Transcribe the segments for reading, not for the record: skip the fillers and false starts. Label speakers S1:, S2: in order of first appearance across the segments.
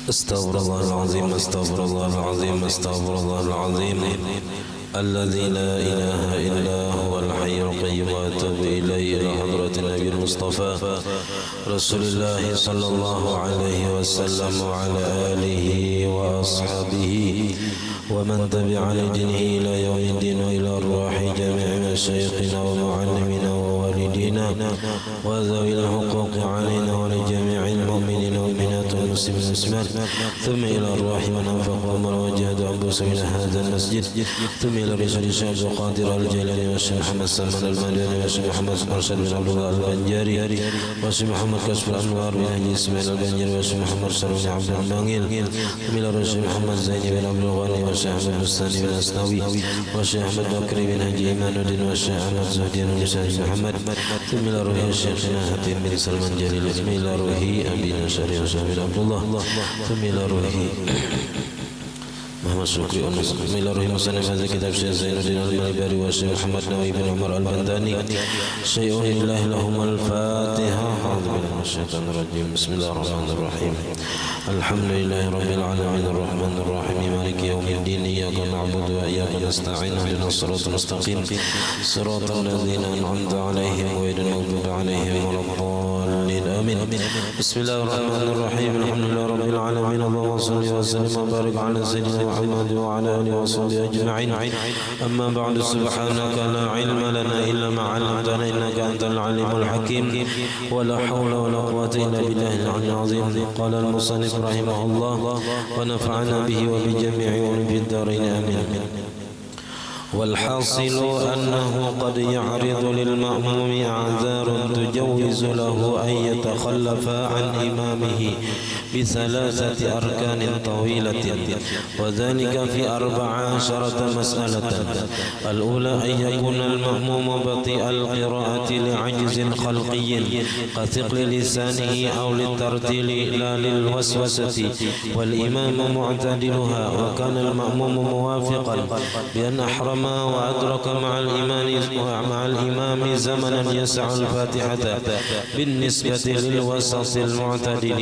S1: استغفر الله العظيم استغفر الله العظيم استغفر الله العظيم الذي لا إله إلا هو الحي القيوم وأتوب إليه إلى حضرة النبي المصطفى رسول الله صلى الله عليه وسلم وعلى آله وأصحابه ومن تبع لدينه إلى يوم الدين وإلى أرواح جميع مشايخنا ومعلمنا ووالدينا وذوي الحقوق علينا ولجميع المؤمنين والمؤمنات والمسلمين والمسلمات ثم إلى أرواح من أنفق ومن وجهد أنفس من هذا المسجد ثم إلى رسول الشيخ القادر الجيلاني والشيخ محمد سلمان المدني والشيخ محمد أرشد بن عبد الله البنجاري والشيخ محمد كشف الأنوار بن حجي إسماعيل البنجاري والشيخ محمد سلمان بن عبد الباقيل ثم إلى الشيخ محمد زيني بن عبد الغني والشيخ أحمد بستاني بن أسنوي والشيخ أحمد بكري بن حجي إيمان الدين والشيخ أحمد زهدي بن محمد ثم إلى روح شيخنا حاتم بن سلمان جليل ثم إلى روح أبينا شريف بن عبد الله ثم إلى روح محمد شكري ثم إلى روح مصنف هذا كتاب الشيخ زين الدين المالباري والشيخ محمد نووي بن عمر البنداني شيء لله لهم الفاتحة. أعوذ بالله من الشيطان الرجيم بسم الله الرحمن الرحيم الحمد لله رب العالمين الرحمن الرحيم مالك يوم الدين إياك نعبد وإياك نستعين اهدنا الصراط المستقيم صراط الذين أنعمت عليهم غير المغضوب عليهم ولا الضالين آمين. بسم الله الرحمن الرحيم الحمد لله رب العالمين اللهم صل وسلم وبارك على سيدنا محمد وعلى آله وصحبه أجمعين. أما بعد سبحانك لا علم لنا إلا ما علمتنا إنك أنت العليم الحكيم ولا حول ولا قوة إلا بالله العلي العظيم. قال المصنف رحمه الله ونفعنا به وبجميع علوم في الدارين آمين. والحاصل أنه قد يعرض للمأموم أعذار تجوز له أن يتخلف عن إمامه بثلاثة أركان طويلة وذلك في 14 مسألة. الأولى أن يكون المأموم بطيء القراءة لعجز خلقي كثقل لسانه أو للترتيل لا للوسوسة والإمام معتدلها وكان المأموم موافقا بأن أحرم وأدرك مع الإمام زمنا يسع الفاتحة بالنسبة للوسط المعتدل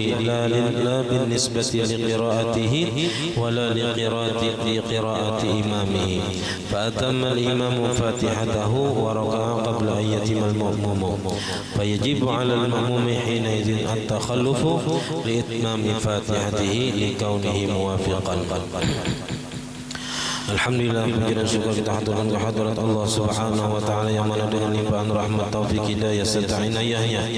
S1: لا بالنسبة لقراءته ولا لقراءة إمامه فأتم الإمام فاتحته وركع قبل أن يتم المأموم فيجب على المأموم حينئذ التخلف لإتمام فاتحته لكونه موافقا. Alhamdulillah, puji dan syukur kita haturkan kehadirat Allah Subhanahu wa taala yang mana dengan limpahan rahmat, taufik, hidayah serta inayahnya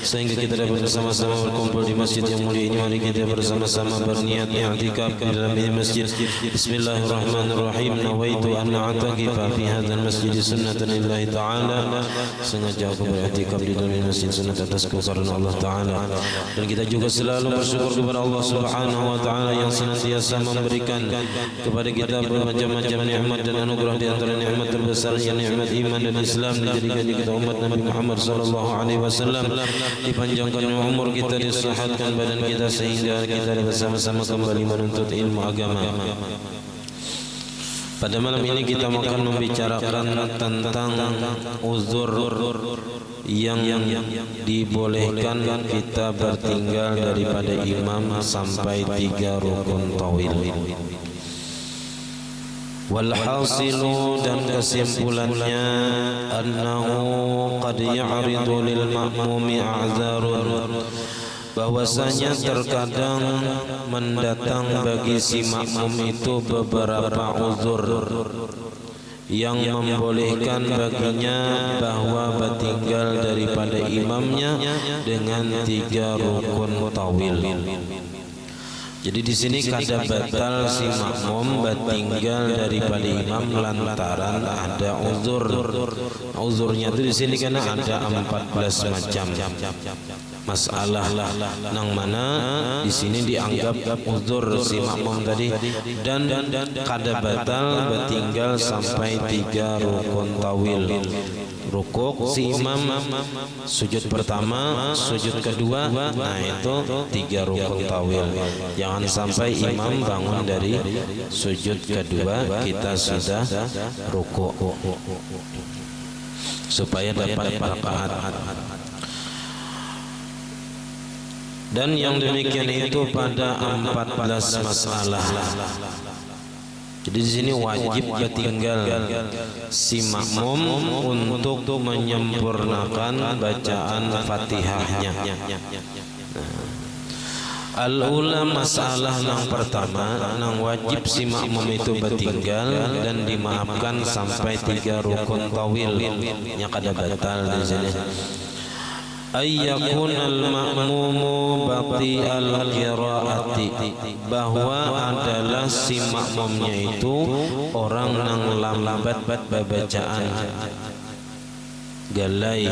S1: sehingga kita dapat bersama-sama berkumpul di masjid yang mulia ini. Mari kita bersama-sama berniat i'tikaf di dalam masjid. Bismillahirrahmanirrahim. Nawaitu an a'takifa fi hadzal masjid sunnatan lillahi ta'ala. Sengaja aku beriktikaf di dalam masjid sunat atas karena Allah taala. Dan kita juga selalu bersyukur kepada Allah Subhanahu wa taala yang senantiasa memberikan kepada kita macam-macam nikmat dan anugerah. Di antara nikmat terbesar yang nikmat iman dan Islam dijadikan kita umat Nabi Muhammad sallallahu alaihi wasallam, dipanjangkan umur kita, disehatkan badan kita sehingga kita bersama-sama kembali menuntut ilmu agama. Pada malam ini kita akan membicarakan tentang uzur yang dibolehkan kita bertinggal daripada imam sampai 3 rukun tawil. Walhasilu, dan kesimpulannya, annahu qad ya'ridu lil ma'mumi a'dzarun, bahwasanya terkadang mendatang bagi si makmum itu beberapa uzur yang membolehkan baginya bahwa bertinggal daripada imamnya dengan 3 rukun tawil. Jadi di sini kada batal si makmum bertinggal daripada imam lantaran ada uzur. Uzurnya itu di sini karena ada 14 macam masalah nang mana di sini dianggap uzur si makmum tadi, dan kada batal bertinggal sampai 3 rukun tawil. Rukuk si imam, sujud pertama, sujud kedua, nah itu 3 rukun tawil. Jangan sampai imam bangun dari sujud kedua kita sudah rukuk, supaya dapat rakaat. Dan yang demikian itu pada 14 masalah. Jadi di sini wajib tinggal si makmum untuk menyempurnakan bacaan Fatihahnya. Al-ula masalah yang pertama nang wajib si makmum itu bertinggal dan dimaafkan sampai 3 rukun tawil yang kada batal di sini. Ayyakunal makmumu bati al-qiraati, bahwa adalah si makmumnya itu orang nang lambat bacaan galai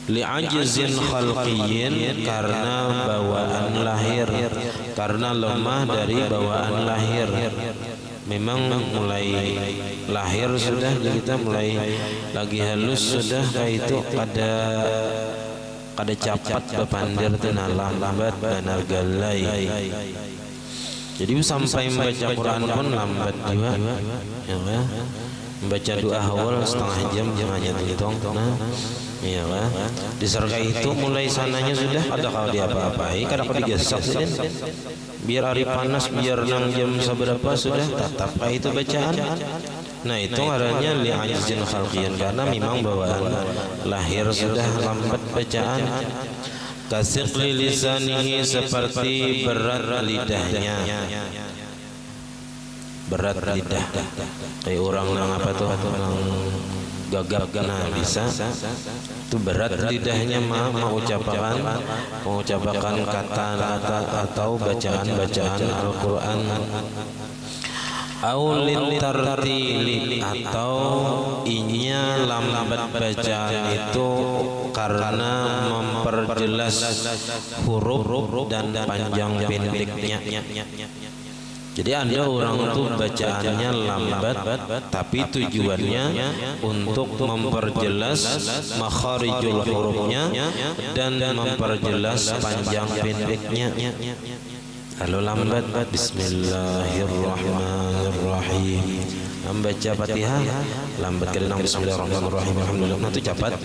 S1: li'ajzin khalqiyyin, karena bawaan lahir, karena lemah dari bawaan lahir. Memang mulai lahir sudah kita mulai lagi halus sudah kayak itu kada capat bepandir tena lambat benar galai. Jadi sampai membaca Quran pun lambat juga ya, membaca doa awal setengah jam hanya hitung. Iya kan? Disertai itu mulai sananya sudah ada kalau dia apa-apai, kadang kalau digesek sudah. Biar hari panas, biar nang jam seberapa sudah tetap itu bacaan. Nah itu ngarannya li'ajzin khalqiyyin, karena memang bawaan lahir sudah lambat bacaan. Kasiqli lisanihi, seperti berat lidahnya. Berat lidah. Kayak orang nang apa tuh? Nang gagap, nah bisa itu berat lidahnya mengucapkan kata-kata atau bacaan Al-Quran. Aulil tartili, atau inya lambat bacaan itu karena memperjelas huruf dan panjang pendeknya. Jadi ada orang itu bacaannya lambat, tapi tujuannya untuk memperjelas makharijul hurufnya dan memperjelas panjang pendeknya. Kalau lambat, Bismillahirrahmanirrahim, membaca Fatihah lambat kali nang Bismillahirrahmanirrahim, alhamdulillah, itu cepat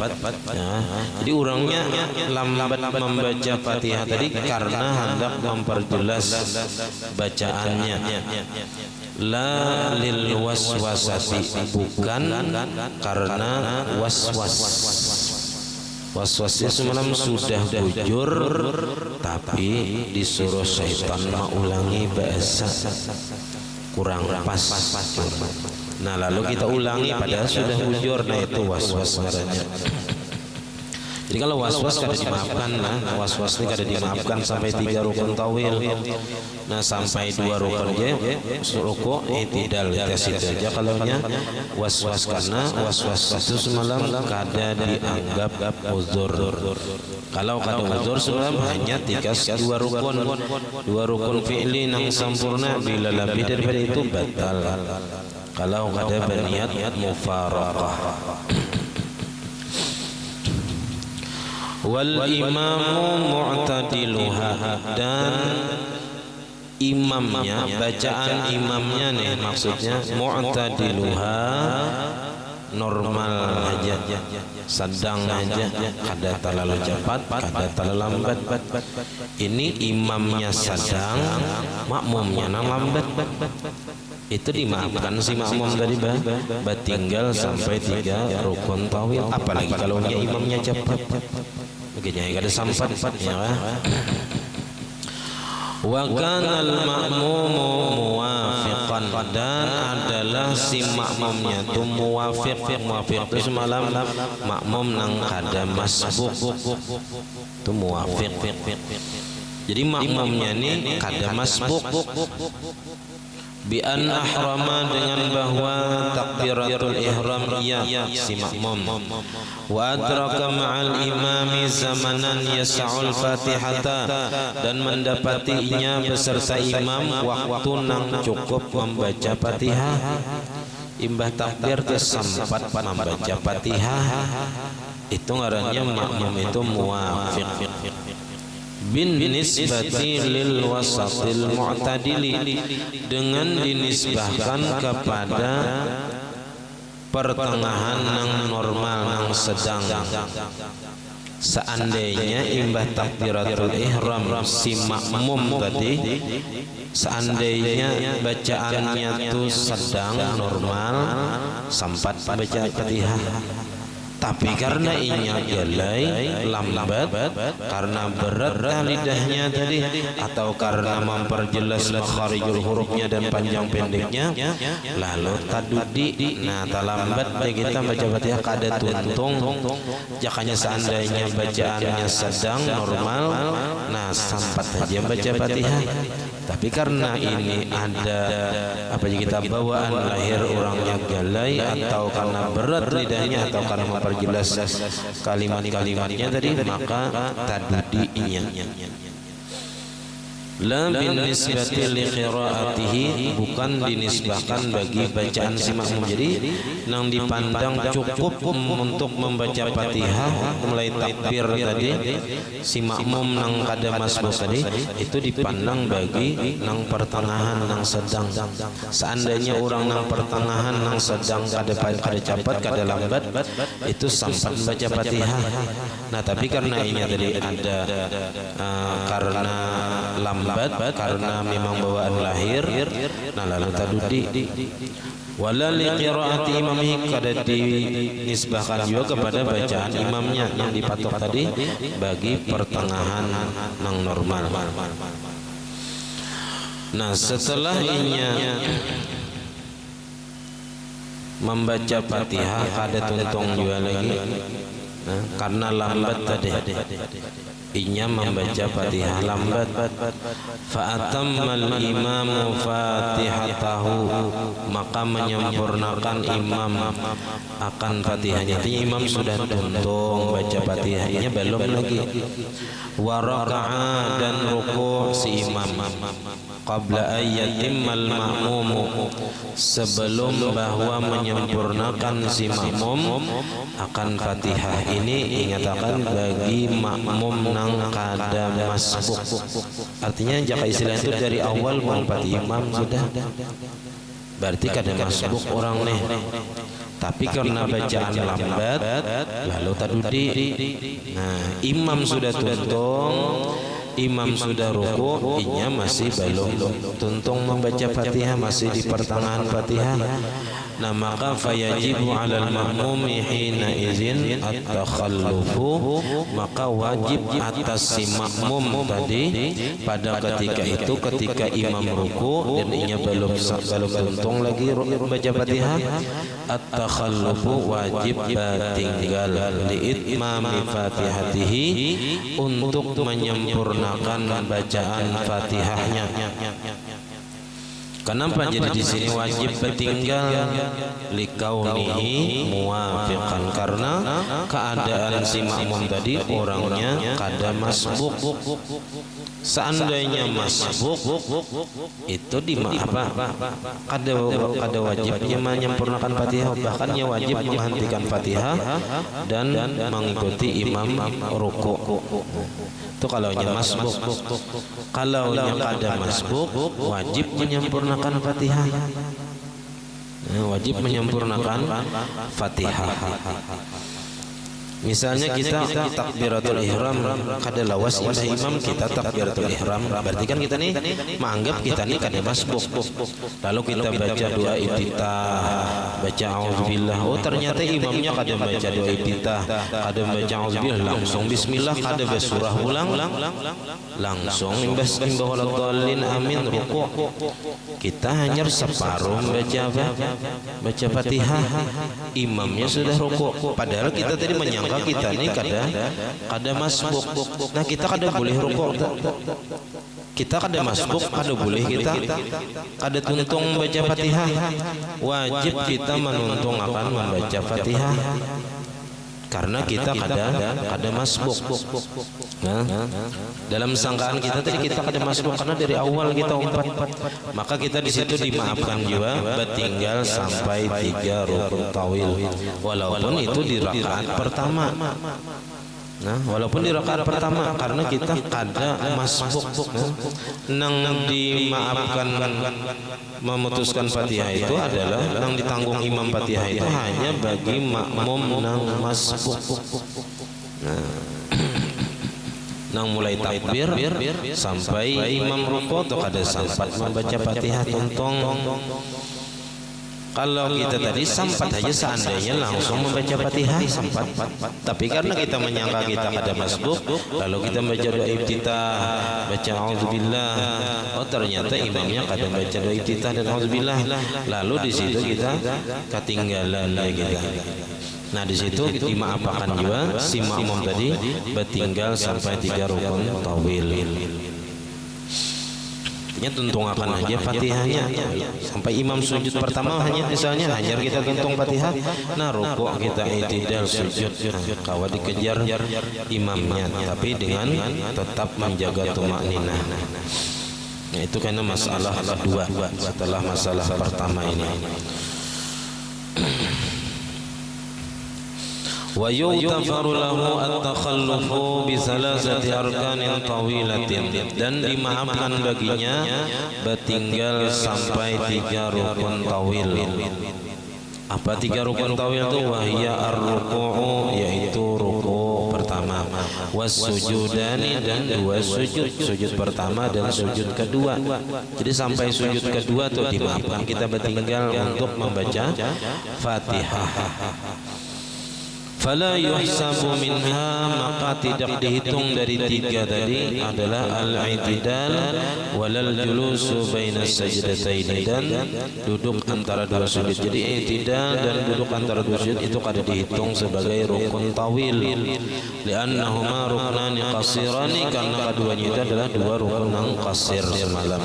S1: ya. Jadi orangnya lambat membaca Fatihah tadi karena hendak memperjelas bacaannya. La lil waswasati, bukan karena waswas. Waswasnya semalam sudah bujur, tapi disuruh syaitan mengulangi bahasa kurang pas. Nah lalu kita ulangi padahal sudah bujur. Nah itu waswas sebenarnya. Jadi kalau waswas kada dimaafkan, nah waswas ini kada dimaafkan sampai 3 rukun tawil. Nah sampai 2 rukun aja ruku i'tidal tes itu aja kalaunya waswas, karena waswas itu semalam kada dianggap uzur. Kalau kada uzur semalam hanya 3 rukun fi'li nang sempurna, bila lebih daripada itu batal. Kalau kada berniat mufaraqah. Wal imamu mu'tadiluha, dan imamnya, bacaan imamnya nih maksudnya mu'tadiluha, normal aja, sedang aja, kada terlalu cepat, kada terlalu lambat. Ini imamnya sedang, makmumnya nang lambat, itu dimaafkan si makmum tadi tinggal sampai 3 rukun tawil. Apalagi kalau imamnya cepat, begini kada sampat ya. Wa kana al-ma'mumu muwafiqan, dan adalah si makmumnya itu muwafiq. Muwafiq itu semalam makmum nang kada masbuk, itu muwafiq. Jadi makmumnya ini kada masbuk, bi an ahrama, dengan bahwa takbiratul ihram iya si makmum, wa adraka ma'al imami zamanan yas'ul fatihata, dan mendapatinya beserta imam waktu nang cukup membaca Fatihah. Imbah takbir sempat membaca Fatihah, itu ngarannya makmum itu muwafiq. Bin nisbati lil wasatil mu'tadili, dengan dinisbahkan kepada pertengahan nang normal, nang sedang. seandainya imbah takbiratul ihram si makmum tadi, seandainya bacaannya itu sedang normal sempat baca Fatihah, tapi karena inya galai lambat, karena berat lidahnya tadi, atau karena memperjelas makharijul hurufnya dan panjang pendeknya, lalu tadudi, nah talambat kita baca Fatihah kada tuntung, jakanya seandainya bacaannya sedang normal, nah sempat saja baca Fatihah. Tapi karena ini ada apa kita bawaan lahir orangnya galai, atau karena berat lidahnya, atau karena memperjelas kalimat-kalimatnya tadi, maka taddi'inya la bin nisbati li qiraatihi, bukan dinisbahkan bagi bacaan si makmum. Jadi nang dipandang cukup untuk membaca Fatihah mulai takbir tadi, si makmum nang kada masbuk tadi itu dipandang bagi nang pertengahan nang sedang. Seandainya orang nang pertengahan nang sedang kada cepat kada lambat, itu sempat baca Fatihah. Nah tapi karena ini tadi ada karena lambat, karena memang bawaan lahir, nah lalu tadudi wala li qiraati imamihi, kada dinisbahkan juga kepada bacaan imamnya yang dipatok tadi bagi pertengahan nang normal. Nah setelah inya membaca Fatihah kada tuntung juga lagi, nah, karena lambat tadi inya membaca Fatihah lambat, fa'atammal imamu fatihatahu, maka menyempurnakan imam akan Fatihahnya. Artinya imam sudah tuntung baca Fatihahnya belum lagi, wa raka'a, dan ruku' si imam, qabla ayyatimmal ma'mumu, sebelum bahwa menyempurnakan si makmum akan Fatihah. Ini ingatakan bagi makmum nang kada masbuk. Artinya jika istilah itu dari awal menghormati imam sudah, berarti kada masbuk orang nih. Tapi karena bacaan lambat lalu tadudi, nah imam sudah tuntung, imam sudah ruku, inya masih belum tuntung membaca Fatihah, masih di pertengahan Fatihah. Nah maka fayajibu 'alal ma'mumi hina izin at-takhallufu, maka wajib atas si makmum tadi pada ketika itu, ketika imam ruku dan inya belum tuntung lagi baca Fatihah, at-takhallufu, wajib tinggal liitmami fatihatihi, untuk menyempurnakan bacaan Fatihahnya. Kenapa jadi di sini wajib bertinggal? Likaunihi muwafiqan, karena keadaan si makmum tadi orangnya kada masbuk. Seandainya masbuk itu di apa? Kada wajibnya menyempurnakan Fatihah, bahkan wajib menghentikan Fatihah dan mengikuti imam ruku. Itu kalau nya masbuk. Kalau nya kada masbuk, wajib menyempurnakan Fatihah. Wajib menyempurnakan Fatihah. Misalnya kita takbiratul ihram kada lawas imam kita takbiratul ihram, berarti kan kita nih menganggap kita nih kada masbuk. Lalu kita baca doa iftitah, baca auzubillah, oh ternyata imamnya kada baca doa iftitah, kada baca auzubillah, langsung bismillah, kada baca surah ulang, langsung imbas waladhdallin amin ruku'. Kita hanya separuh baca apa? Baca Fatihah, imamnya sudah ruku'. Padahal kita tadi menyangka kita ini kada masbuk. Nah kita kada boleh ruku', kita kada masbuk, kada boleh kita kada tuntung baca Fatihah. Wajib kita menuntung akan membaca Fatihah karena kita kada masbuk. Nah, dalam sangkaan kita tadi kita kada masbuk karena dari awal kita umpat, maka kita di situ dimaafkan juga bertinggal sampai 3 rukun tawil, walaupun itu di rakaat pertama. Nah, walaupun di rakaat pertama karena kita kada masbuk. Nang dimaafkan memutuskan Fatihah itu adalah nang ditanggung imam Fatihah itu hanya bagi makmum nang masbuk. Nah, nang mulai takbir sampai imam ruku tuh kada sempat membaca Fatihah tuntong. Kalau kita tadi sempat aja seandainya langsung membaca Fatihah sempat, tapi karena kita menyangka kita ada masbuk, lalu kita baca doa iftitah, baca auzubillah, oh ternyata imamnya kada baca doa iftitah dan auzubillah, lalu di situ kita ketinggalan kita. Nah di situ dimaafkan juga si makmum tadi bertinggal sampai 3 rukun tawil. Tuntung akan aja Fatihahnya sampai imam sujud pertama hanya misalnya hanya kita tuntung Fatihah, nah rukuk kita i'tidal sujud kawa dikejar imamnya tapi dengan tetap menjaga tumakninah. Nah itu karena masalah kedua setelah masalah pertama ini. Wa yughfaru lahu at-takhallufu bi salasati arkanin tawilatin, dan dimaafkan baginya bertinggal sampai 3 rukun tawil. Apa 3 rukun tawil itu? Wahya ar-ruku'u, yaitu ruku pertama, was-sujudani, dan 2 sujud, sujud pertama dan sujud kedua. Jadi sampai sujud kedua tuh dimaafkan kita bertinggal untuk membaca Fatihah. Fala yuhsabu minha, maka tidak dihitung dari 3 tadi adalah al-i'tidal walal julusu baina sajdataini, dan duduk antara 2 sujud. Jadi i'tidal dan duduk antara 2 sujud itu kada dihitung sebagai rukun tawil, li'annahuma ruknani qasirani, karena keduanya itu adalah 2 rukun yang qasir semalam.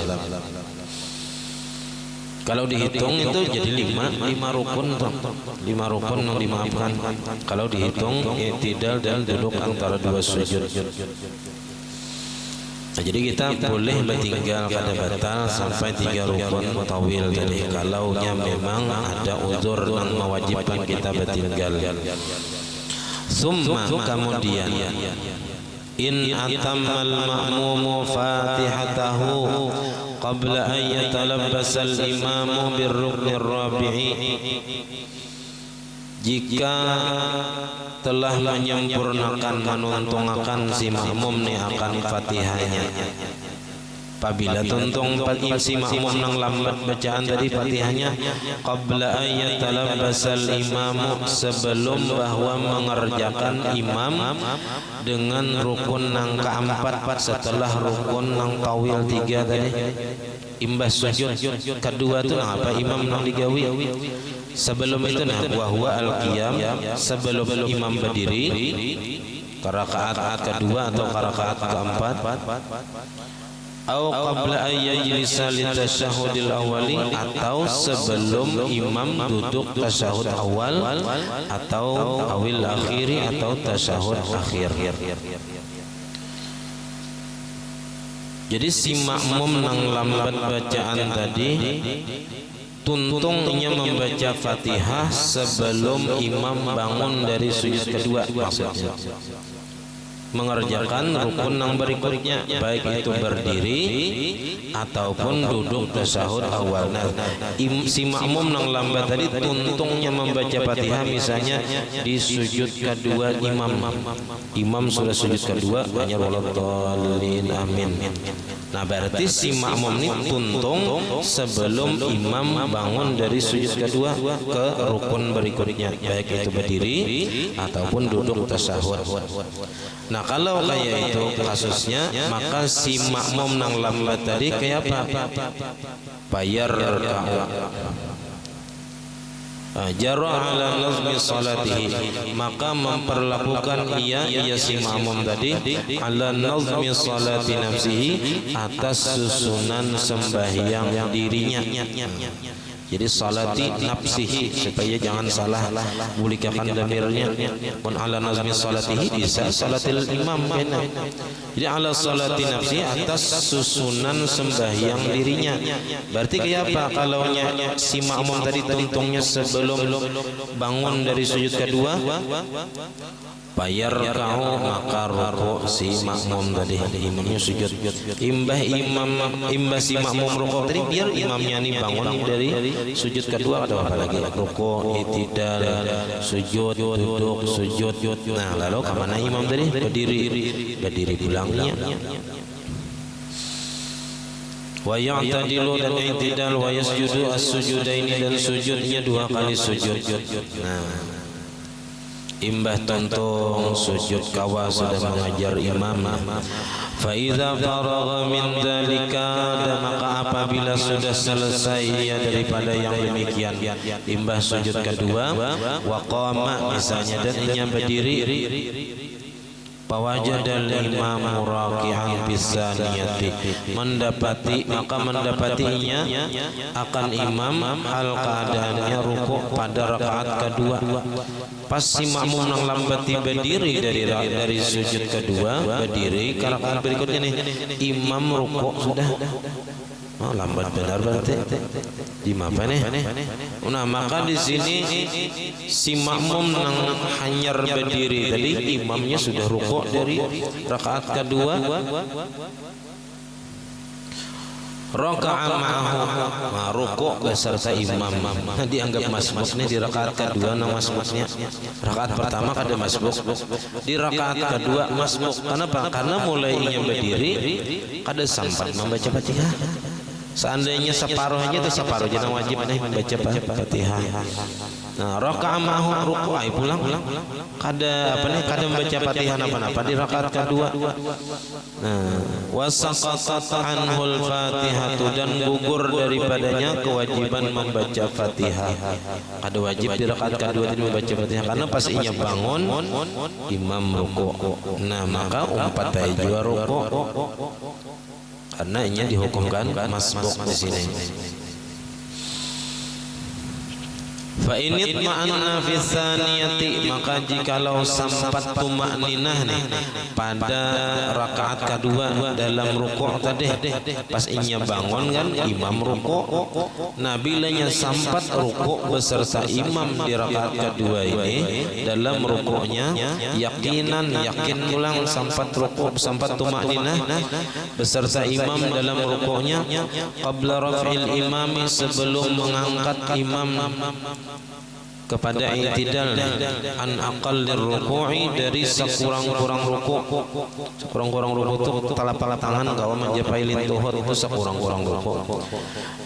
S1: Kalau dihitung itu jadi 5 rukun, 5 rukun yang dimaafkan. Kalau dihitung i'tidal dan duduk antara 2 sujud. Nah, jadi kita boleh bertinggal kada batal sampai 3 rukun tawil tadi. Kalaunya memang ada uzur yang mewajibkan kita bertinggal. Summa, kemudian in atamal ma'mumu fatihatahu qabla an yatalabbasal imamu birruknir rabi'i, jika telah menyempurnakan menuntungakan si makmum ni akan Fatihahnya. Apabila tuntung si makmum nang lambat bacaan tadi Fatihahnya, qabla an yatalabbasal imamu, sebelum bahwa mengerjakan imam dengan rukun nang keempat setelah rukun nang tawil 3 tadi. Imbas sujud kedua itu apa imam nang digawi. Sebelum itu nah wahwa al-qiyam, sebelum imam berdiri ke rakaat kedua atau ke rakaat keempat, atau qabla an yajlisa litasyahudil awali, atau sebelum imam duduk tasyahud awal, atau awil akhiri, atau tasyahud akhir. Jadi si makmum nang lambat bacaan tadi tuntungnya membaca Fatihah sebelum imam bangun dari sujud kedua, maksudnya mengerjakan rukun yang berikutnya, baik itu berdiri ataupun duduk tasyahud awal. Nah, si makmum yang lambat tadi tuntungnya membaca Fatihah misalnya di sujud kedua imam sudah sujud kedua hanya waladhdallin amin. Nah berarti si makmum ini tuntung sebelum imam bangun dari sujud kedua ke rukun berikutnya, baik itu berdiri ataupun duduk tasyahud. Nah kalau kayak itu kasusnya, maka si makmum nang lambat tadi kayak apa? Bayar jarra ala nazmi salatihi, maka memperlakukan ia si makmum tadi ala nazmi salati nafsihi, atas susunan sembahyang dirinya. Jadi salati nafsihi, supaya jangan salah bulikakan damirnya. Pun ala nazmi salatihi bisa salatil imam kena. Jadi ala salati nafsi, atas susunan sembahyang dirinya. Berarti kayak apa? Kalau si makmum tadi tuntungnya sebelum bangun dari sujud kedua, bayar kau maka rukuk si makmum tadi, imamnya sujud, imbah si makmum rukuk tadi biar imamnya ini bangun dari sujud kedua ada apa lagi? Rukuk, i'tidal, sujud, duduk, sujud. Nah, lalu kemana imam tadi? Berdiri pulangnya. Wa ya'tadilu dan i'tidal wa yasjudu as-sujudaini dan sujudnya 2 kali sujud. Nah, imbah tontung sujud kawa sudah mengajar imam. Fa idza faragha min dzalika, maka apabila sudah selesai ia daripada yang demikian, imbah sujud kedua, wa qama misalnya dan ia berdiri, Fawajadal imam raki'an bisaniyati, mendapatinya akan imam hal keadaannya rukuk pada rakaat kedua. Pas si makmum nang lambati berdiri dari sujud kedua, berdiri ke rakaat berikutnya nih, imam rukuk sudah. Oh, lambat benar berarti. Di apa nih? Nah, maka di sini si makmum nang hanyar berdiri tadi, imamnya sudah rukuk dari rakaat kedua. Raka'a ma'ahu, rukuk beserta imam. Nah, dianggap masbuk nih di rakaat kedua nang masbuknya. Rakaat pertama kada masbuk, di rakaat kedua masbuk. Kenapa? Karena mulai ia berdiri kada sempat membaca Fatihah. Seandainya separuhnya itu separuh jangan wajib nih membaca Fatihah. Nah, raka'a ma'ahu rukuk ai pulang. Kada membaca Fatihah apa-apa di rakaat kedua. Nah, wasaqatat anhul Fatihatu, dan gugur daripadanya kewajiban membaca Fatihah. Kada wajib di rakaat kedua itu membaca Fatihah karena pas inya bangun imam rukuk. Nah, maka umpat jua rukuk. Karena ini dihukumkan masbuk di sini. Fa ini ma'anna fi tsaniyati, maka jikalau sampat tumakninah nih pada rakaat kedua dalam rukuk tadi, pas inya bangun kan imam rukuk. Nah, bilanya sampat rukuk beserta imam di rakaat kedua ini dalam rukuknya yakin ulang sampat rukuk, sampat tumakninah beserta imam dalam rukuknya qabla raf'il imami, sebelum mengangkat imam kepada i'tidal an aqallir ruku'i, dari sekurang-kurang rukuk. Sekurang-kurang rukuk itu telapak tangan gawa mencapai lintuhut, itu sekurang-kurang rukuk.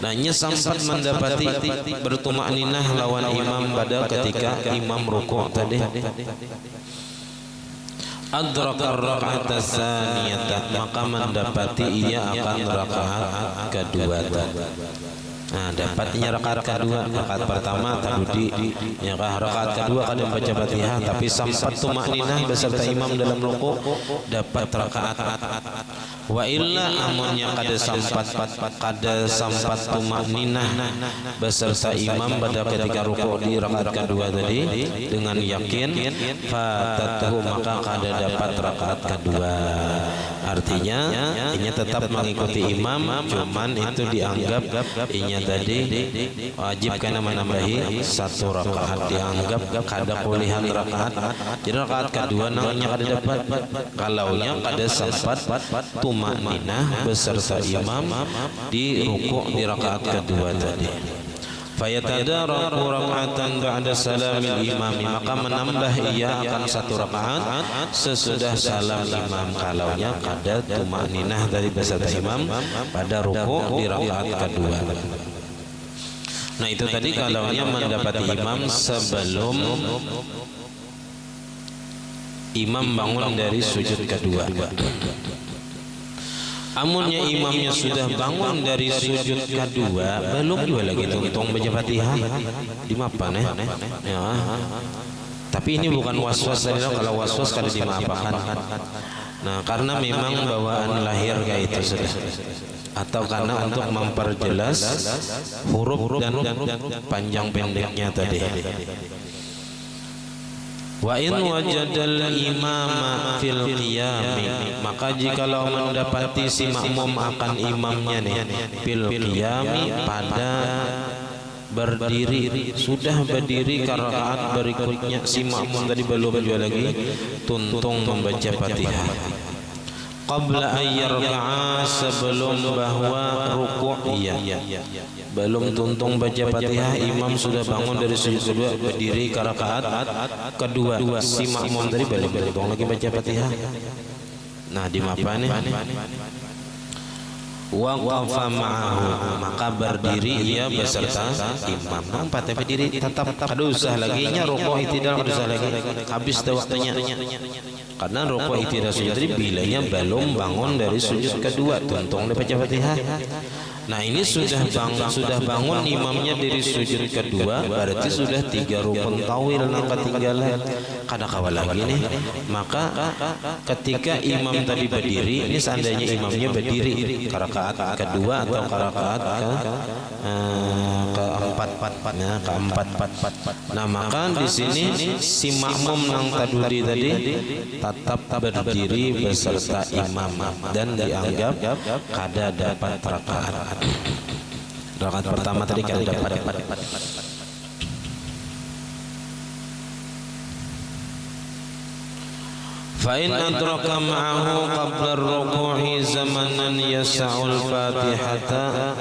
S1: Nah, nya sampat mendapati bertumakninah lawan imam pada ketika imam rukuk tadi. Adrakar rakaat tsaniyata, maka mendapati ia akan rakaat kedua tadi. Nah, dapatnya rakaat kedua, rakaat pertama tadi ya rakaat kedua kada membaca Fatihah tapi sampat tumakninah beserta imam dalam rukuk, dapat rakaat. Wa illa amunnya kada sampat tumakninah beserta imam pada ketika rukuk di rakaat kedua tadi dengan yakin, fatatuhu, maka kada dapat rakaat kedua. Artinya ini tetap mengikuti imam, cuman itu dianggap inya tadi wajib karena menambahi 1 rakaat, dianggap kada kulihan rakaat. Jadi rakaat kedua namanya kada dapat kalaunya kada sempat tumakninah beserta imam di rukuk di rakaat kedua tadi. Fayatadaraku raka'atan ba'da salamil imami, maka menambah ia akan 1 rakaat sesudah salam imam kalaunya kada tumakninah dari beserta imam pada rukuk di rakaat kedua. Nah, itu tadi kalaunya mendapati imam sebelum imam bangun dari sujud kedua. Amunnya imamnya sudah bangun dari sujud kedua, belum juga lagi tuntung baca Fatihah di mapan ya. Tapi ini bukan waswas tadi, kalau waswas kada dimaafkan. Nah, karena memang bawaan lahir kayak itu sudah, atau karena untuk memperjelas huruf dan panjang pendeknya tadi. Wa in wajadal imama fil qiyami, maka jikalau mendapati si makmum akan imamnya nih fil qiyami pada berdiri, sudah berdiri ke rakaat berikutnya, si makmum tadi belum juga lagi tuntung membaca Fatihah. qabla ayyarka'a, sebelum bahwa rukuk. Iya, belum tuntung baca Fatihah, imam sudah bangun dari sujud kedua, berdiri ke rakaat kedua. Si makmum tadi balik tuntung lagi baca Fatihah. Nah, di mapa nih waqafa ma'ahu, maka berdiri ia beserta imam. Nampak tapi berdiri tetap kada usah lagi nya rukuk i'tidal, kada usah lagi, habis dah waktunya. Karena rukuk i'tidal sujud tadi bilanya belum bangun dari sujud kedua, tuntung dia baca Fatihah. Nah, ini sudah bangun imamnya dari sujud kedua, berarti sudah 3 rukun tawil nang ketinggalan. Kada kawal lagi nih. Maka ketika imam tadi berdiri, ini seandainya imamnya berdiri ke rakaat kedua atau ke rakaat keempat. Nah, maka di sini si makmum nang taduri tadi tetap berdiri beserta imam dan dianggap kada dapat rakaat. Rakaat pertama tadi kada dapat. Fa in adraka ma'ahu qabla ar-ruku'i zamanan yas'ul fatihata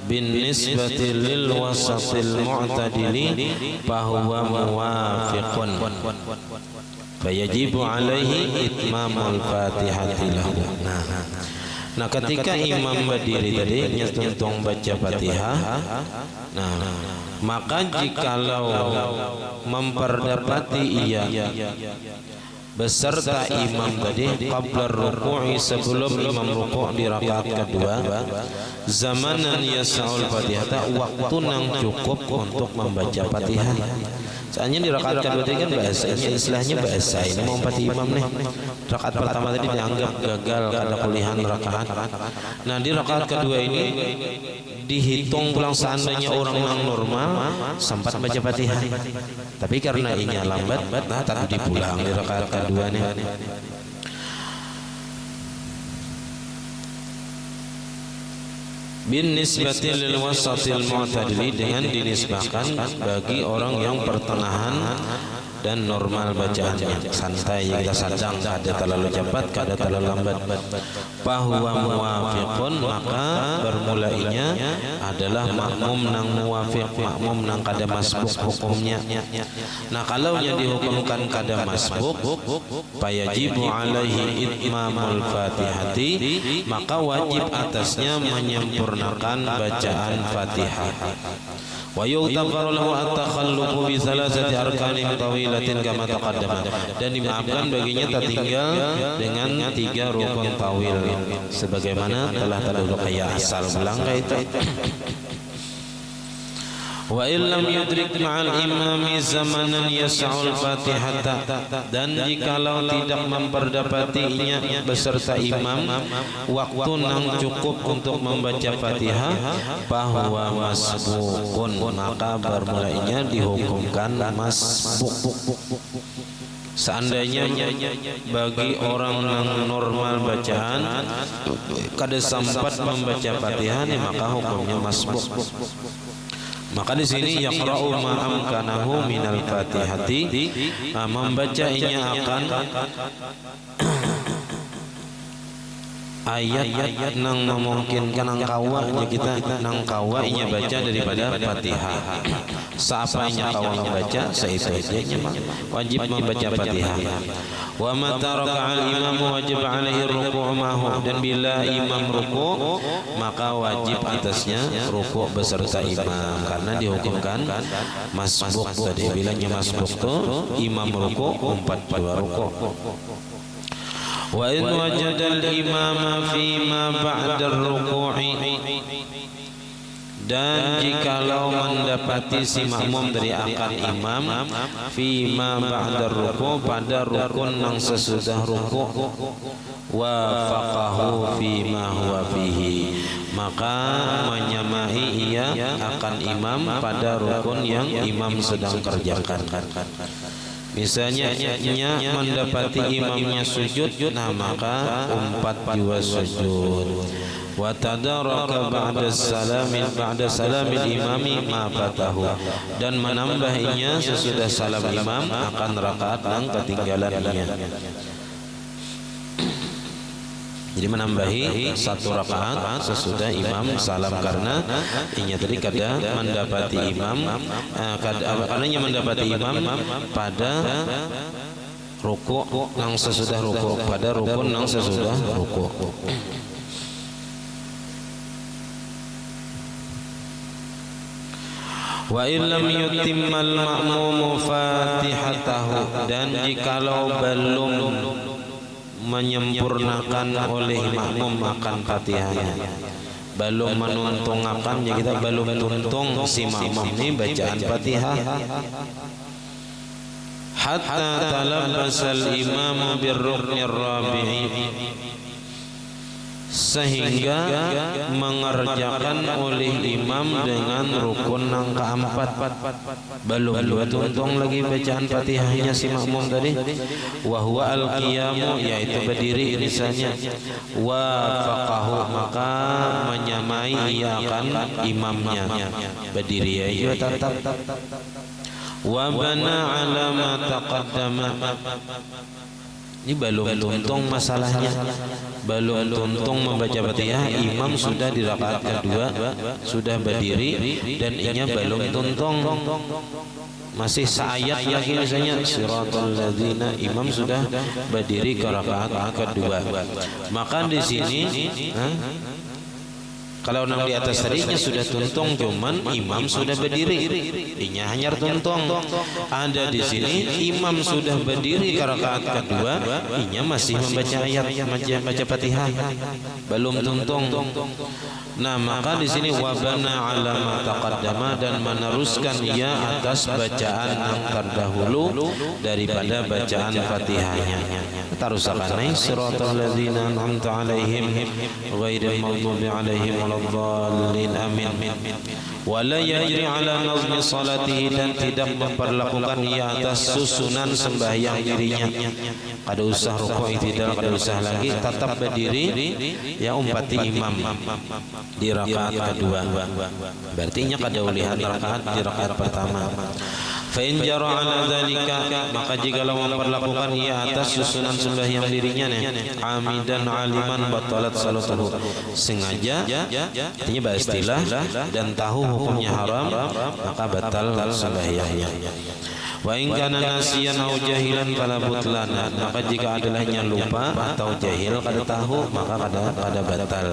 S1: bin nisbati lil wasatil mu'tadili fahuwa muwafiqun fayajibu alaihi itmamul fatihati lahu. Nah, ketika imam berdiri tadi nyetuntung baca Fatihah, nah, maka jikalau memperdapati ia beserta imam tadi qabla ruku'i, sebelum imam rukuk di rakaat kedua, zamanan yas'ul fatihata, waktu yang cukup untuk membaca Fatihah. Soalnya di rakaat kedua tadi kan bahasanya istilahnya bahasa ini mau empati imam nih. Rakaat pertama tadi dianggap gagal kada kulihan rakaat. Nah, di rakaat kedua ini dihitung pulang seandainya orang yang normal sempat baca Fatihah. Tapi karena ini lambat, nah tak dipulang di rakaat kedua nih. Bin nisbati lil wasatil mu'tadili, dengan dinisbahkan bagi orang yang pertengahan dan normal bacaannya, santai, kita sedang, kada terlalu cepat, kada terlalu lambat. Fahuwa muwafiqun, maka bermulainya adalah makmum nang muwafiq, makmum nang kada masbuk hukumnya. Nah, kalau nya dihukumkan kada masbuk, fayajibu alaihi itmamul fatihati, maka wajib atasnya menyempurnakan bacaan Fatihah. Wa yughtafaru lahu at-takhallufu bi thalathati arkanin tawilatin kama taqaddama, dan dimaafkan baginya tertinggal dengan 3 rukun tawil sebagaimana telah terdahulu, kayak asal belangka itu. Wa illam yudrik ma'al imami zamanan yas'ul fatihata, dan jikalau tidak memperdapatinya beserta imam waktu yang cukup untuk membaca Fatihah, bahwa masbukun, maka bermulainya dihukumkan masbuk. Seandainya bagi orang yang normal bacaan kada sempat membaca Fatihah, maka hukumnya masbuk. Maka di sini yaqra'u ma amkanahu minal fatihati, membacanya akan ayat nang memungkinkan nang kawa kita nang kawa inya baca daripada Fatihah. Saapanya kawa membaca seitu-itunya wajib membaca Fatihah. Wa mata raka'al imam wajib alaihi ruku' ma'hu, dan bila imam ruku' maka wajib atasnya ruku' beserta imam, karena dihukumkan masbuk tadi. Bilanya masbuk tu imam ruku' 42 ruku'. Wa in wajada al-imama fima ba'da ar-ruku'i, dan jikalau mendapati si makmum dari akan imam fima ba'da ruku', pada rukun yang sesudah ruku', wa faqahu fima huwa fihi, maka menyamai ia akan imam pada rukun yang imam sedang kerjakan. Misalnya nya mendapati imamnya sujud, nah maka 4 juga sujud. Wa tadaraka ba'da salamil imami ma fatahu, dan menambahinya sesudah salam imam akan rakaat yang ketinggalannya. Jadi menambahi 1 rakaat sesudah imam salam, karena ini tadi kada mendapati imam karenanya mendapati imam pada ruku nang sesudah ruku, pada rukun nang sesudah ruku. Wa illam yutimmal ma'mumu fatihatahu, dan jikalau belum menyempurnakan oleh makmum akan Fatihahnya, belum menuntungakan, ya kita belum tuntung si makmum ini bacaan Fatihah, hatta talabbasal imamu birruknir rabi'i, sehingga mengerjakan oleh imam dengan rukun yang keempat, belum dua tuntung lagi bacaan Fatihahnya si makmum tadi. Wa huwa al-qiyamu, yaitu berdiri misalnya, wa faqahu, maka menyamai ia akan imamnya berdiri ya tetap. Wa bana ala ma taqaddama, ini belum tuntung masalahnya, belum tuntung membaca Fatihah, imam sudah di rakaat kedua sudah berdiri dan inya belum tuntung, masih seayat lagi misalnya siratal ladzina, imam sudah berdiri ke rakaat kedua. Maka di sini kalau nang di atas tadinya sudah tuntung, cuman imam sudah berdiri, inya hanya tuntung. Ada di sini imam sudah berdiri ke rakaat kedua, inya masih membaca ayat, membaca Fatihah, belum tuntung. Nah, maka di sini wabana ala ma taqaddama, dan meneruskan ia atas bacaan yang terdahulu daripada bacaan Fatihahnya. Tarusakan siratal ladzina an'amta 'alaihim ghairil maghdubi 'alaihim waladdallin, amin. Wala yajri 'ala nazmi salatihi, dan tidak memperlakukan ia atas susunan sembahyang dirinya. Kada usah rukuk i'tidal, kada usah lagi, tetap berdiri ya umpati imam di rakaat kedua. Berarti nya kada ulihan rakaat di rakaat pertama. Fa in jara ala dzalika, maka jikalau memperlakukan ia atas susunan sembahyang dirinya amidan aliman batalat salatuhu, sengaja artinya beristilah dan tahu hukumnya haram, maka batal sembahyangnya. Wa in kana nasiyan au jahilan fala butlana, maka jika adalahnya lupa atau jahil kada tahu, maka kada batal.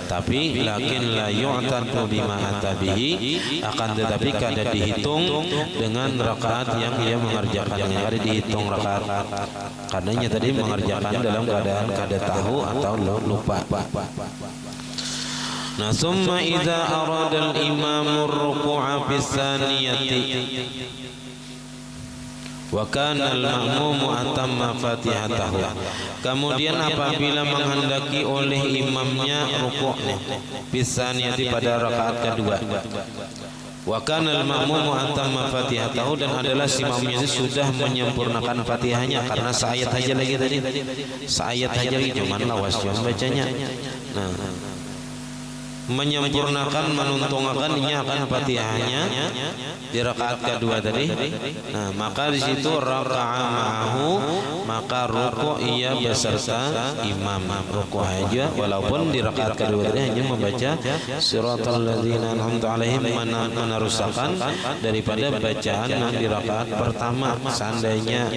S1: Tapi lakin la yu'tadu bima atabihi, akan tetapi kada dihitung dengan rakaat yang ia mengerjakannya, kada dihitung rakaat, karenanya tadi mengerjakan dalam keadaan kada tahu atau lupa. Nah, summa idza arada al-imamu ar-ruku'a fi tsaniyati wa kana al-ma'mumu atamma fatihatahu, kemudian apabila menghendaki oleh imamnya rukuk bisaniyati pada rakaat kedua, wa kana al-ma'mumu atamma fatihatahu, dan adalah si makmumnya sudah menyempurnakan Fatihahnya, karena seayat aja lagi tadi, seayat aja lagi, cuman lawas cuma bacanya. Nah, menyempurnakan, menuntungkannya akan Fatihahnya di rakaat kedua tadi. Nah, maka di situ raka'a ma'ahu, maka ruku' ia beserta imam, ruku' aja, walaupun di rakaat kedua tadi hanya membaca siratal ladzina an'amta 'alaihim, meneruskan daripada bacaan yang di rakaat pertama. Seandainya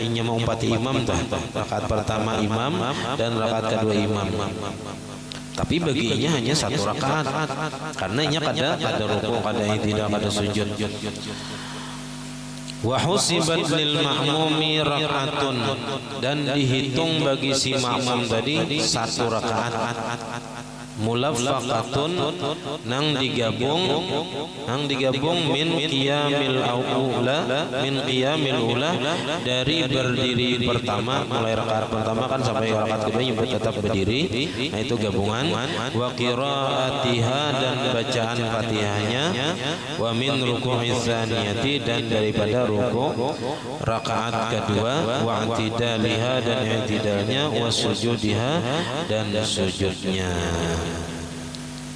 S1: ingin mengumpati imam tuh, rakaat pertama imam dan rakaat kedua imam, tapi baginya hanya 1 rakaat, karena nya kada rukuk, kada i'tidal, kada sujud. Wa husibat lil ma'mumi rak'atun, dan dihitung bagi si makmum tadi 1 rakaat. Mulaffaqatun, nang digabung min qiyamil ula, min qiyamil ula, dari berdiri pertama, mulai rakaat pertama kan sampai rakaat kedua yang tetap berdiri, nah itu gabungan. Wa qiraatiha, dan bacaan Fatihahnya. Wa min ruku'i tsaniyati, dan daripada ruku' rakaat kedua. Wa i'tidaliha, dan i'tidalnya. Wa sujudiha, dan sujudnya.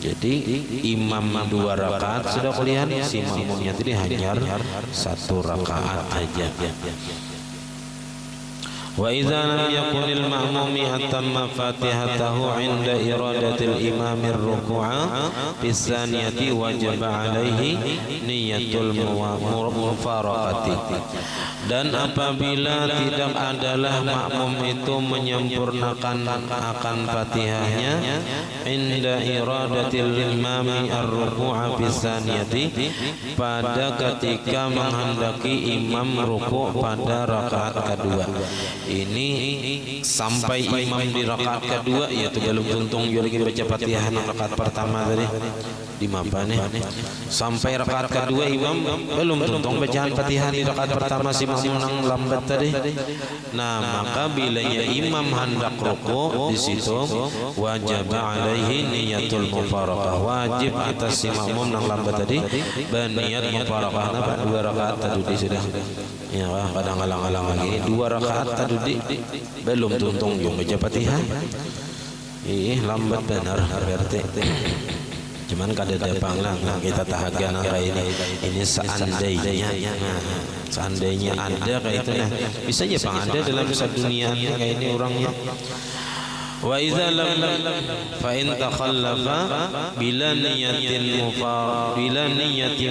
S1: Jadi imam 2 rakaat sudah kuliah, si makmumnya tadi hanya 1 rakaat aja. Wa idza lam yakunil ma'mumi atamma fatihatahu 'inda iradatil imamir ruku'a bis saniyati wajaba 'alaihi niyatul mufaraqati. Dan apabila tidak adalah makmum itu menyempurnakan akan Fatihahnya inda iradatil imami ar-ruku'a bis saniyati, pada ketika menghendaki imam ruku' pada rakaat kedua. Ini sampai imam di rakaat kedua, yaitu belum tuntung lagi baca Fatihah rakaat pertama tadi di mapa nih. Sampai rakaat kedua imam belum tuntung bacaan Fatihah di rakaat pertama, si makmum nang lambat tadi. Nah, maka bilanya imam hendak ruku' di situ wajib alaihi niyatul mufaraqah, wajib atas si makmum nang lambat tadi berniat mufaraqah dua rakaat tadi sudah. Ya, kadang alang-alang lagi 2 rakaat tadi belum tuntung yung baca Fatihah. Lambat benar berarti. Cuman kada dapang lang kita tahagan kayak ini seandainya ada kayak itu, nah bisa aja Bang, ada dalam satu dunia kayak ini orangnya. Wa idza lam fa in takhallafa bila niyati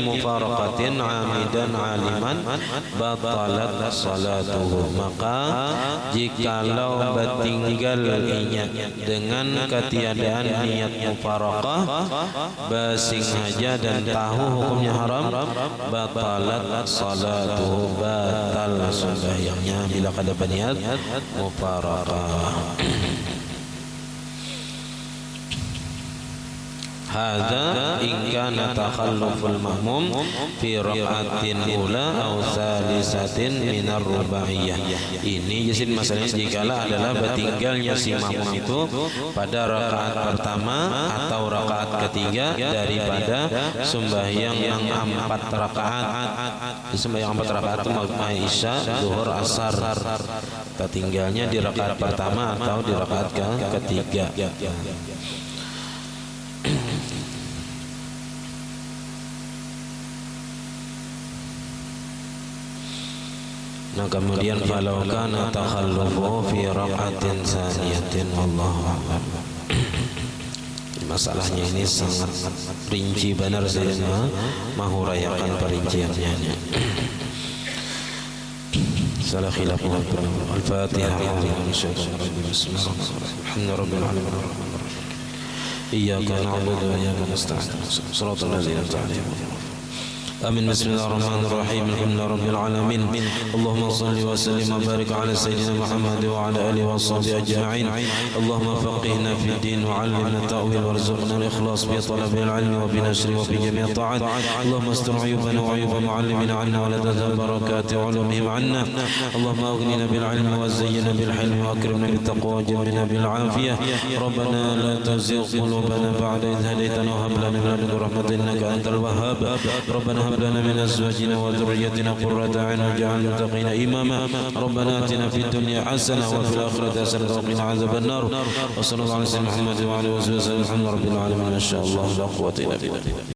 S1: mufaraqatin 'amidan 'aliman batalat salatuhu, maka jikalau bertinggal ingat dengan ketiadaan niat mufaraqah bersengaja dan tahu hukumnya haram, batalat salatuhu, batal sembahyangnya bila kada berniat mufaraqah. Hadza in kana takhalluful mahmum fi raq'atin ula aw salisatin min ar-rubaiyah. Ini jadi masalahnya jikalau adalah bertinggalnya si makmum itu pada rakaat pertama atau rakaat ketiga daripada sembahyang yang 4 rakaat. Sembahyang 4 rakaat itu maghrib, isya, zuhur, asar. Tertinggalnya di rakaat pertama atau di rakaat ketiga. Nah, kemudian falau kana takhallufu fi raq'atin saniyatin wallahu a'lam. Masalahnya ini sangat rinci benar, saya mahurayakan perinciannya. Salah khilaf al-Fatihah. Alhamdulillah. Iyyaka na'budu wa iyyaka nasta'in. Shiratal ladzina an'amta 'alaihim. آمين. بسم الله الرحمن الرحيم. الحمد لله رب العالمين. اللهم صل وسلم وبارك على سيدنا محمد وعلى آله وصحبه أجمعين. اللهم فقهنا في الدين وعلمنا التأويل وارزقنا الإخلاص في طلب العلم وبنشره وفي جميع الطاعات. اللهم استر عيوبنا وعيوب معلمنا عنا ولا تذهب بركات علومهم عنا. اللهم أغننا بالعلم وزينا بالحلم وأكرمنا بالتقوى وجملنا بالعافية. ربنا لا تزغ قلوبنا بعد إذ هديتنا وهب لنا من لدنك رحمة إنك أنت الوهاب. ربنا هب لنا من أزواجنا وذريتنا قرة أعين واجعلنا للمتقين إماما. ربنا آتنا في الدنيا حسنة وفي الآخرة حسنة وقنا عذاب النار. وصلى الله على سيدنا محمد وعلى آله وصحبه وسلم. الحمد لله رب العالمين. ما شاء الله لا قوة إلا بالله.